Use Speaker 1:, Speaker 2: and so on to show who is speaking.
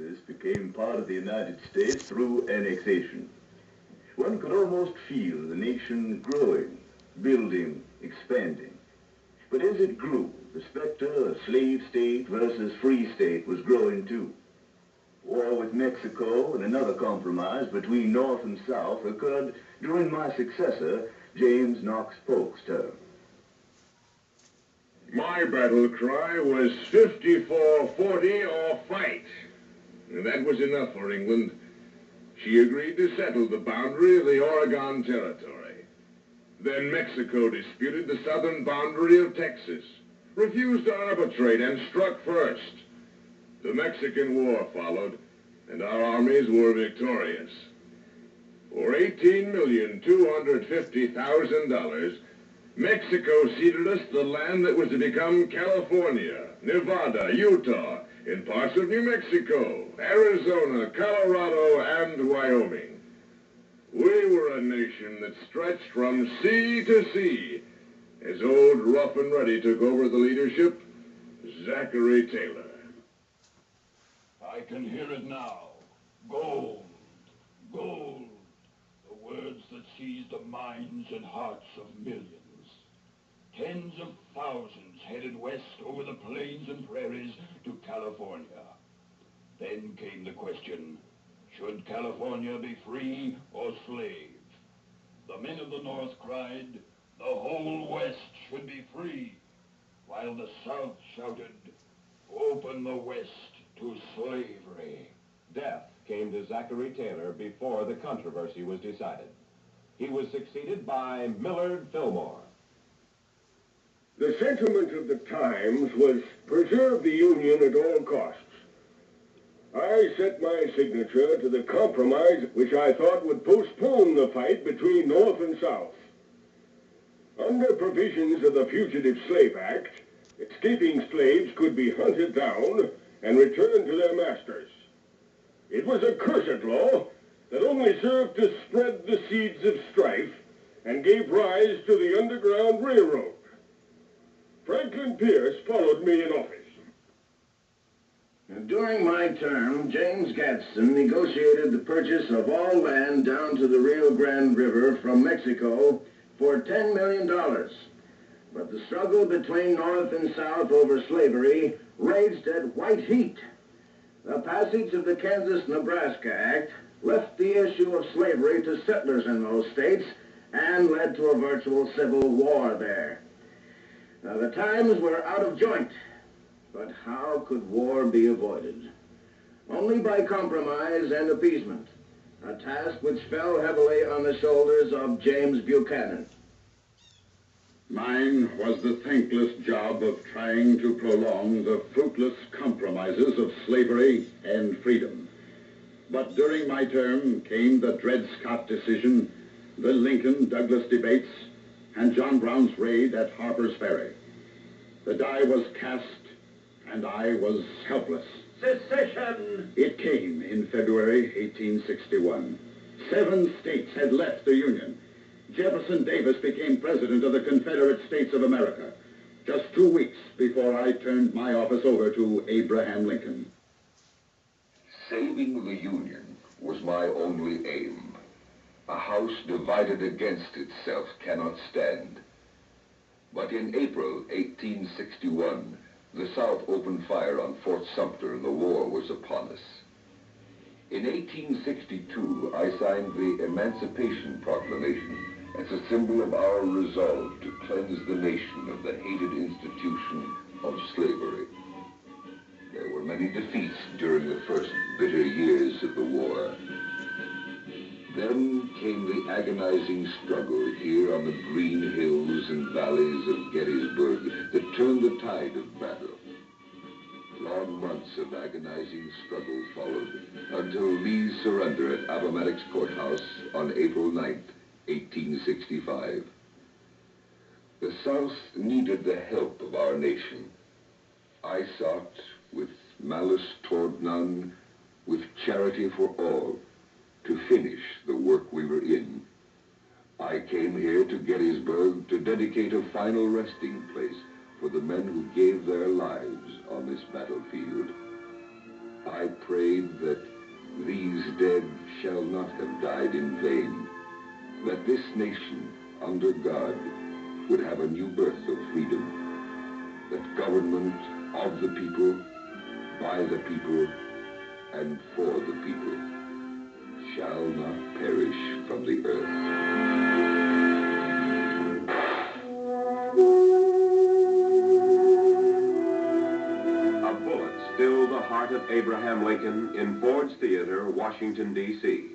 Speaker 1: Kansas became part of the United States through annexation. One could almost feel the nation growing, building, expanding. But as it grew, the specter of slave state versus free state was growing too. War with Mexico and another compromise between North and South occurred during my successor, James Knox Polk's term.
Speaker 2: My battle cry was 54-40 or fight. And that was enough for England. She agreed to settle the boundary of the Oregon Territory. Then Mexico disputed the southern boundary of Texas, refused to arbitrate, and struck first. The Mexican War followed, and our armies were victorious. For $18,250,000, Mexico ceded us the land that was to become California, Nevada, Utah, in parts of New Mexico, Arizona, Colorado, and Wyoming. We were a nation that stretched from sea to sea as old Rough and Ready took over the leadership, Zachary Taylor.
Speaker 3: I can hear it now. Gold, gold. The words that seize the minds and hearts of millions. Tens of thousands headed west over the plains and prairies to California. Then came the question, should California be free or slave? The men of the North cried, the whole West should be free, while the South shouted, open the West to slavery.
Speaker 4: Death came to Zachary Taylor before the controversy was decided. He was succeeded by Millard Fillmore.
Speaker 2: The sentiment of the times was preserve the Union at all costs. I set my signature to the compromise which I thought would postpone the fight between North and South. Under provisions of the Fugitive Slave Act, escaping slaves could be hunted down and returned to their masters. It was a cursed law that only served to spread the seeds of strife and gave rise to the Underground Railroad. Franklin Pierce followed me in office.
Speaker 1: During my term, James Gadsden negotiated the purchase of all land down to the Rio Grande River from Mexico for $10 million. But the struggle between North and South over slavery raged at white heat. The passage of the Kansas-Nebraska Act left the issue of slavery to settlers in those states and led to a virtual civil war there. Now, the times were out of joint, but how could war be avoided? Only by compromise and appeasement, a task which fell heavily on the shoulders of James Buchanan.
Speaker 5: Mine was the thankless job of trying to prolong the fruitless compromises of slavery and freedom. But during my term came the Dred Scott decision, the Lincoln-Douglas debates, and John Brown's raid at Harper's Ferry. The die was cast, and I was helpless.
Speaker 1: Secession!
Speaker 5: It came in February 1861. 7 states had left the Union. Jefferson Davis became president of the Confederate States of America, just 2 weeks before I turned my office over to Abraham Lincoln.
Speaker 6: Saving the Union was my only aim. A house divided against itself cannot stand. But in April 1861, the South opened fire on Fort Sumter and the war was upon us. In 1862, I signed the Emancipation Proclamation as a symbol of our resolve to cleanse the nation of the hated institution of slavery. There were many defeats during the first bitter years of the war. Then came the agonizing struggle here on the green hills and valleys of Gettysburg that turned the tide of battle. Long months of agonizing struggle followed until Lee's surrender at Appomattox Courthouse on April 9th, 1865. The South needed the help of our nation. I sought, with malice toward none, with charity for all, to finish the work we were in. I came here to Gettysburg to dedicate a final resting place for the men who gave their lives on this battlefield. I prayed that these dead shall not have died in vain, that this nation, under God, would have a new birth of freedom, that government of the people, by the people, and for the people shall not perish from the earth.
Speaker 4: A bullet stilled the heart of Abraham Lincoln in Ford's Theater, Washington, D.C.